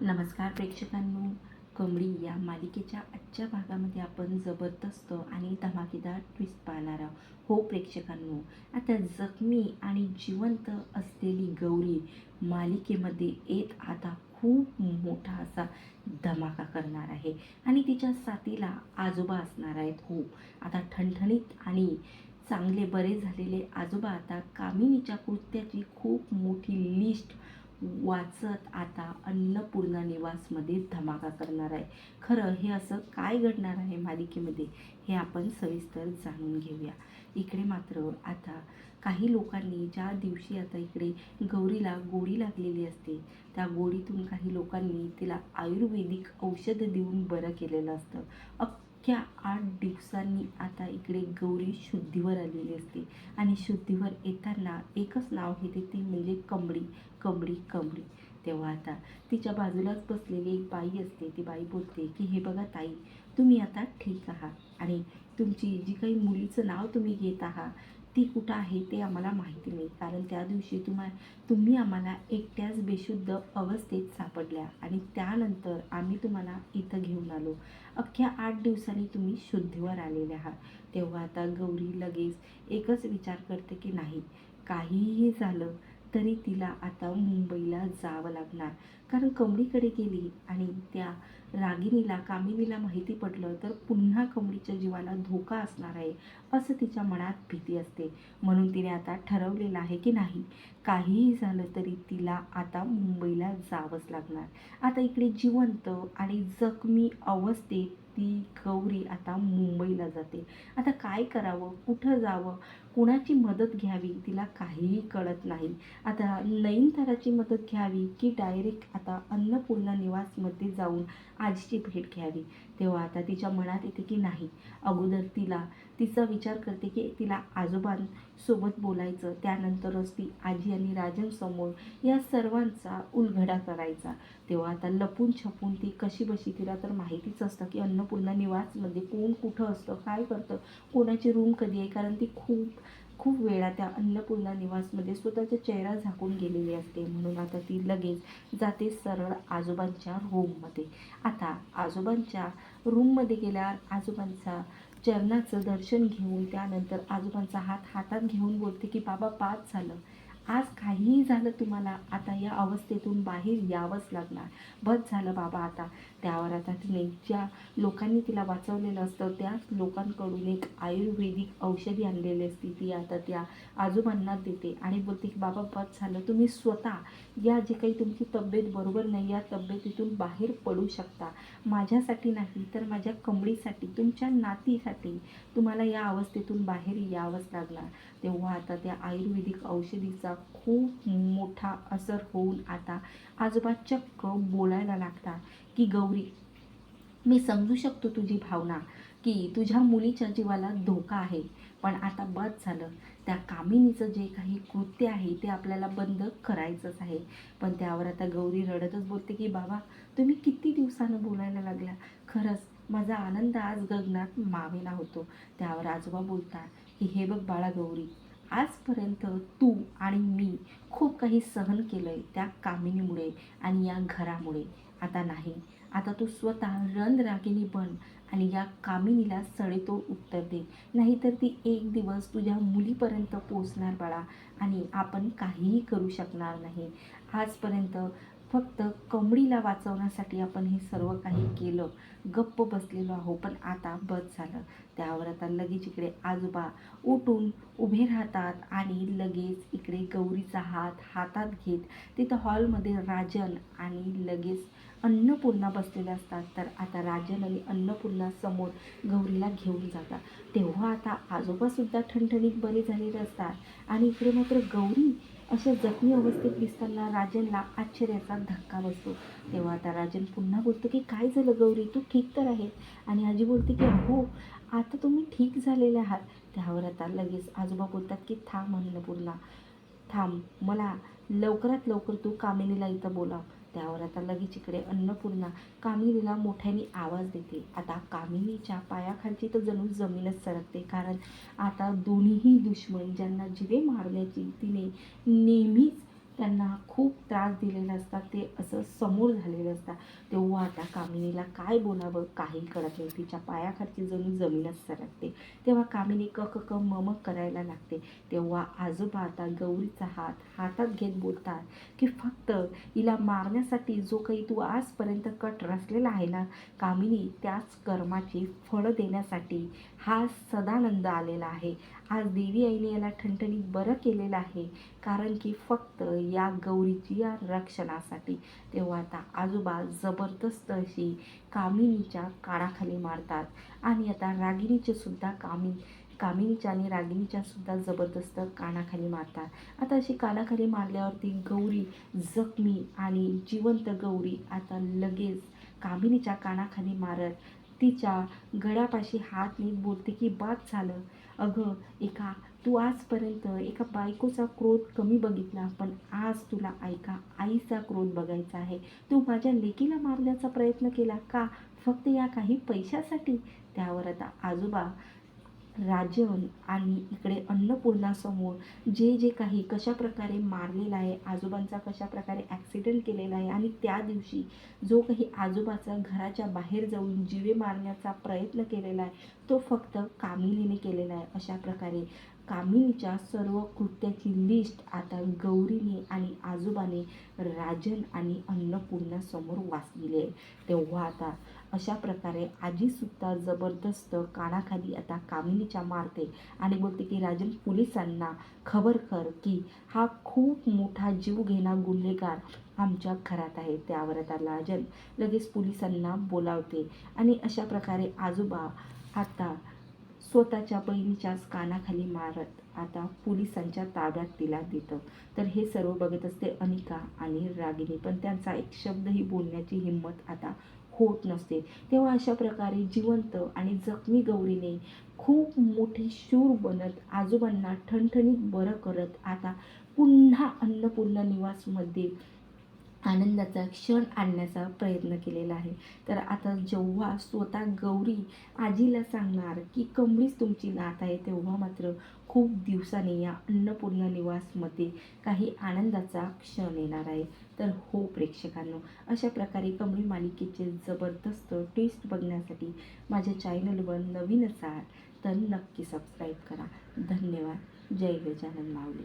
नमस्कार प्रेक्षकांनो. कमळी या मालिकेच्या आजच्या भागामध्ये आपण जबरदस्त आणि धमाकेदार ट्विस्ट पाहणार आहोत. हो प्रेक्षकांनो, आता जखमी आणि जिवंत असलेली गौरी मालिकेमध्ये येत आता खूप मोठा असा धमाका करणार आहे आणि तिच्या साथीला आजोबा असणार आहेत. हो, आता ठणठणीत आणि चांगले बरे झालेले आजोबा आता कामिनीच्या कृत्याची खूप मोठी लिस्ट वाचत आता अन्नपूर्णा निवासमध्ये धमाका करणार आहे. खरं हे असं काय घडणार आहे मालिकेमध्ये हे आपण सविस्तर जाणून घेऊया. इकडे मात्र आता काही लोकांनी ज्या दिवशी आता इकडे गौरीला गोळी लागलेली असते, त्या गोळीतून काही लोकांनी तिला आयुर्वेदिक औषध देऊन बरं केलेलं असतं. अख्ख्या 8 दिवसांनी आता इकडे गौरी शुद्धीवर आलेली असते आणि शुद्धीवर येताना एकच नाव घेते, ती म्हणजे कमळी. कमळी कमळी. तेव्हा आता तिच्या बाजूलाच बसलेली एक बाई असते. ती बाई बोलते की हे बघा ताई, तुम्ही आता ठीक आहात आणि तुमची जी काही मुलीचं नाव तुम्ही घेत आहात ती कुठं आहे ते आम्हाला माहिती नाही, कारण त्या दिवशी तुम्ही आम्हाला एकट्याच बेशुद्ध अवस्थेत सापडल्या आणि त्यानंतर आम्ही तुम्हाला इथं घेऊन आलो. अख्ख्या 8 दिवसांनी तुम्ही शुद्धीवर आलेले आहात. तेव्हा आता गौरी लगेच एकच विचार करते की नाही, काहीही झालं तरी तिला आता मुंबईला जावं लागणार, कारण कमळीकडे गेली आणि त्या रागिणीला कामिनीला माहिती पडलं तर पुन्हा कमळीच्या जीवाला धोका असणार आहे असं तिच्या मनात भीती असते. म्हणून तिने आता ठरवलेलं आहे की नाही, काहीही झालं तरी तिला आता मुंबईला जावंच लागणार. आता इकडे जिवंत आणि जखमी अवस्थेत ती गौरी आता मुंबईला जाते. आता काय करावं, कुठं जावं, कुणाची मदत घ्यावी तिला काहीही कळत नाही. आता नयनताराची मदत घ्यावी की डायरेक्ट आता अन्नपूर्णा निवासमध्ये जाऊन आजीची भेट घ्यावी. तेव्हा आता तिच्या मनात येते की नाही, अगोदर तिचा विचार करते की तिला आजोबांसोबत बोलायचं, त्यानंतरच ती आजी आणि राजनसमोर या सर्वांचा उलगडा करायचा. तेव्हा आता लपून छपून ती कशी बशी, तिला तर माहितीच असतं की अन्नपूर्णा निवासमध्ये कोण कुठं असतं, काय करतं, कोणाची रूम कधी आहे, कारण ती खूप खूप वेळा त्या अन्नपूर्णा निवासमध्ये स्वतःचा चेहरा झाकून गेलेली असते. म्हणून आता ती लगेच जाते सरळ आजोबांच्या रूममध्ये. आता आजोबांच्या रूममध्ये गेल्यावर आजोबांचा चरणाचं दर्शन घेऊन त्यानंतर आजोबांचा हात हातात घेऊन बोलते की बाबा, पाच झालं, आज काहीही झालं तुम्हाला आता या अवस्थेतून बाहेर यावंच लागणार. बस झालं बाबा आता. त्यावर आता तिने ज्या लोकांनी तिला वाचवलेलं असतं त्याच लोकांकडून एक आयुर्वेदिक औषधी आणलेली असते, ती आता त्या आजोबांना देते आणि बोलते की बाबा, बस झालं, तुम्ही स्वतः या जे काही तुमची तब्येत बरोबर नाही या तब्येतीतून बाहेर पडू शकता. माझ्यासाठी नाही तर माझ्या कमळीसाठी, तुमच्या नातीसाठी तुम्हाला या अवस्थेतून बाहेर यावंच लागणार. तेव्हा आता त्या आयुर्वेदिक औषधीचा खूप मोठा असर होऊन आता आजोबा चक्क बोलायला लागतात की गौरी, मी समजू शकतो तुझी भावना की तुझ्या मुलीच्या जीवाला धोका आहे, पण आता बस झालं. त्या कामिनीचं जे काही कृत्य आहे ते आपल्याला बंद करायचंच आहे. पण त्यावर आता गौरी रडतच बोलते की बाबा, तुम्ही किती दिवसानं बोलायला लागला, खरंच माझा आनंद आज गगनात मावेना होतो. त्यावर आजोबा बोलतात की हे बघ बाळा गौरी, आजपर्यंत तू आणि मी खूप काही सहन केलं आहे त्या कामिनीमुळे आणि या घरामुळे. आता नाही, आता तू स्वतः रणरागिणी बन आणि या कामिनीला सडेतोड उत्तर दे, नाहीतर ती एक दिवस तुझ्या मुलीपर्यंत पोचणार बाळा आणि आपण काहीही करू शकणार नाही. आजपर्यंत फक्त कमळीला वाचवण्यासाठी आपण हे सर्व काही केलं, गप्प बसलेलो आहो, पण आता बस झालं. त्यावर आता लगेच इकडे आजोबा उठून उभे राहतात आणि लगेच इकडे गौरीचा हात हातात घेत तिथं हॉलमध्ये राजन आणि लगेच अन्नपूर्णा बसलेल्या असतात. तर आता राजन आणि अन्नपूर्णा समोर गौरीला घेऊन जातात. तेव्हा आता आजोबासुद्धा ठणठणीत बरे झालेले असतात आणि इकडे मात्र गौरी अशा जखमी अवस्थेत दिसताना राजनला आश्चर्याचा धक्का बसतो. तेव्हा आता राजन पुन्हा बोलतो की काय झालं गौरी, तू ठीक तर आहे? आणि आजी बोलते की हो, आता तुम्ही ठीक झालेले आहात. त्यावर आता लगेच आजोबा बोलतात की थांब अन्नपूर्णा, थांब, मला लवकरात लवकर तू कामिनीला इथं बोलाव. त्यावर आता लगेच इकडे अन्नपूर्णा कामिनीला मोठ्याने आवाज देते. आता कामिनीच्या पायाखालची तर जणू जमीनच सरकते, कारण आता दोन्हीही दुश्मन ज्यांना जिवे मारण्याची तिने नेहमीच त्यांना खूप त्रास दिलेला असतात, ते असं समोर झालेलं असतात. तेव्हा आता कामिनीला काय बोलावं काही कळत नाही. तिच्या पायाखालची जणू जमीनच सरकते. तेव्हा कामिनी क क क म म करायला लागते. तेव्हा आजोबा आता गौरीचा हात हातात घेत बोलतात की फक्त हिला मारण्यासाठी जो काही तू आजपर्यंत कट रचलेला आहे ना कामिनी, त्याच कर्माची फळं देण्यासाठी हा सदानंद आलेला आहे. आज देवी आईने याला ठणठणीत बरं केलेलं आहे, कारण की फक्त या गौरीची या रक्षणासाठी. तेव्हा आता आजोबा जबरदस्त अशी कामिनीच्या कानाखाली मारतात आणि आता रागिणीचे सुद्धा कामिनीच्या आणि रागिणीच्या सुद्धा जबरदस्त कानाखाली मारतात. आता अशी कानाखाली मारल्यावरती गौरी जखमी आणि जिवंत गौरी आता लगेच कामिनीच्या कानाखाली मारत तिच्या गळ्यापाशी हात नीट बोलते की बाद झालं. अगं तू आजपर्यंत एका बायकोचा क्रोध कमी बघितला, पण आज तुला आईचा क्रोध बघायचा आहे. तू माझ्या लेकीला मारण्याचा प्रयत्न केला का, फक्त या काही पैशासाठी? त्यावर आता आजोबा राजन आणि इकडे अन्नपूर्णासमोर जे काही कशाप्रकारे मारलेलं आहे, आजोबांचा कशाप्रकारे ॲक्सिडेंट केलेला आहे आणि त्या दिवशी जो काही आजोबाचा घराच्या बाहेर जाऊन जीवे मारण्याचा प्रयत्न केलेला आहे, तो फक्त कामिनीने केलेला आहे. अशा प्रकारे कामिनीच्या सर्व कृत्याची लिस्ट आता गौरीने आणि आजोबाने राजन आणि अन्नपूर्णासमोर वाचलेली आहे. तेव्हा आता अशा प्रकारे आजीसुद्धा जबरदस्त कानाखाली आता कामिनीच्या मारते आणि बोलते की राजन, पोलिसांना खबर कर की हा खूप मोठा जीव घेणा गुन्हेगार आमच्या घरात आहे. त्यावर आता राजन लगेच पोलिसांना बोलावते आणि अशा प्रकारे आजोबा आता स्वतःच्या बहिणीच्याच कानाखाली मारत आता पोलिसांच्या ताब्यात तिला देतं. तर हे सर्व बघत असते अनिका आणि रागिनी, पण त्यांचा एक शब्दही बोलण्याची हिंमत आता होत नसते. तेव्हा अशा प्रकारे जिवंत आणि जखमी गौरीने खूप मोठी शूर बनत आजोबांना ठणठणीत बरं करत आता पुन्हा अन्नपूर्णा निवासमध्ये आनंदाचा क्षण आणण्याचा प्रयत्न केलेला आहे. तर आता जेव्हा स्वतः गौरी आजीला सांगणार की कमळीच तुमची नात आहे, तेव्हा मात्र खूप दिवसांनी या अन्नपूर्णा निवासमध्ये काही आनंदाचा क्षण येणार आहे. तर हो प्रेक्षकांनो, अशा प्रकारे कमळी मालिकेचे जबरदस्त ट्विस्ट बघण्यासाठी माझ्या चॅनलवर नवीन असाल तर नक्की सबस्क्राईब करा. धन्यवाद. जय गजानन माऊली.